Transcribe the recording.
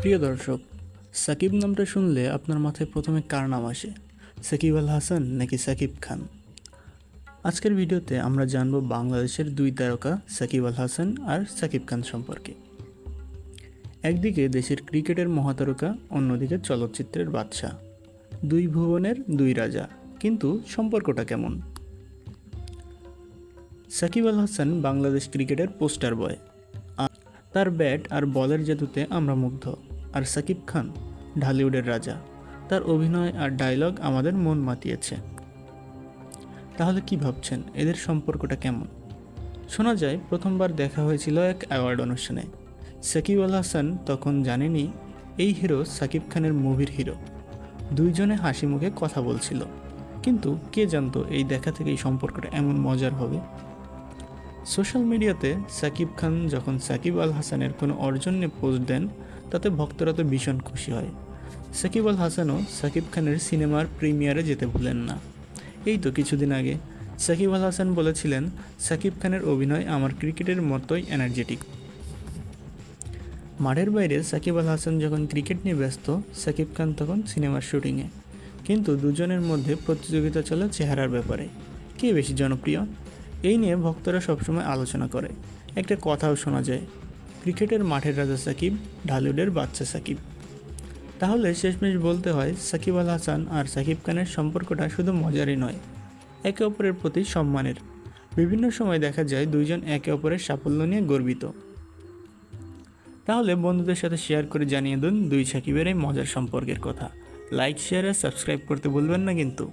প্রিয় দর্শক, সাকিব নামটা শুনলে আপনার মাথায় প্রথমে কার নাম আসে? সাকিব আল হাসান নাকি সাকিব খান? আজকের ভিডিওতে আমরা জানব বাংলাদেশের দুই তারকা সাকিব আল হাসান আর সাকিব খান সম্পর্কে। একদিকে দেশের ক্রিকেটের মহাতারকা, অন্যদিকে চলচ্চিত্রের বাদশা। দুই ভুবনের দুই রাজা, কিন্তু সম্পর্কটা কেমন? সাকিব আল হাসান বাংলাদেশ ক্রিকেটের পোস্টার বয়। তার ব্যাট আর বলের জাদুতে আমরা মুগ্ধ। আর সাকিব খান ঢালিউডের রাজা, তার অভিনয় আর ডায়লগ আমাদের মন মাতিয়েছে। তাহলে কি ভাবছেন, এদের সম্পর্কটা কেমন? শোনা যায় প্রথমবার দেখা হয়েছিল এক অ্যাওয়ার্ড অনুষ্ঠানে। সাকিব আল হাসান তখন জানেনি এই হিরো সাকিব খানের মুভির হিরো। দুইজনে হাসি মুখে কথা বলছিল, কিন্তু কে জানতো এই দেখা থেকেই সম্পর্কটা এমন মজার হবে। সোশ্যাল মিডিয়াতে সাকিব খান যখন সাকিব আল হাসানের কোনো অর্জন নিয়ে পোস্ট দেন, তাতে ভক্তরা তো ভীষণ খুশি হয়। সাকিব আল হাসানও সাকিব খানের সিনেমার প্রিমিয়ারে যেতে ভুলেন না। এই তো কিছুদিন আগে সাকিব আল হাসান বলেছিলেন, সাকিব খানের অভিনয় আমার ক্রিকেটের মতোই এনার্জেটিক। মাঠের বাইরে সাকিব আল হাসান যখন ক্রিকেট নিয়ে ব্যস্ত, সাকিব খান তখন সিনেমার শুটিংয়ে। কিন্তু দুজনের মধ্যে প্রতিযোগিতা চলে চেহারার ব্যাপারে, কে বেশি জনপ্রিয়। এই নিয়ে ভক্তরা সবসময় আলোচনা করে। একটা কথাও শোনা যায়, ক্রিকেটের মাঠের রাজা সাকিব, ঢালিউডের বাদশা সাকিব। তাহলে শেষমেশ বলতে হয়, সাকিব আল হাসান আর সাকিব খানের সম্পর্কটা শুধু মজারই নয়, একে অপরের প্রতি সম্মানের। বিভিন্ন সময় দেখা যায় দুইজন একে অপরের সাফল্য নিয়ে গর্বিত। তাহলে বন্ধুদের সাথে শেয়ার করে জানিয়ে দিন দুই সাকিবের এই মজার সম্পর্কের কথা। লাইক, শেয়ার আর সাবস্ক্রাইব করতে ভুলবেন না কিন্তু।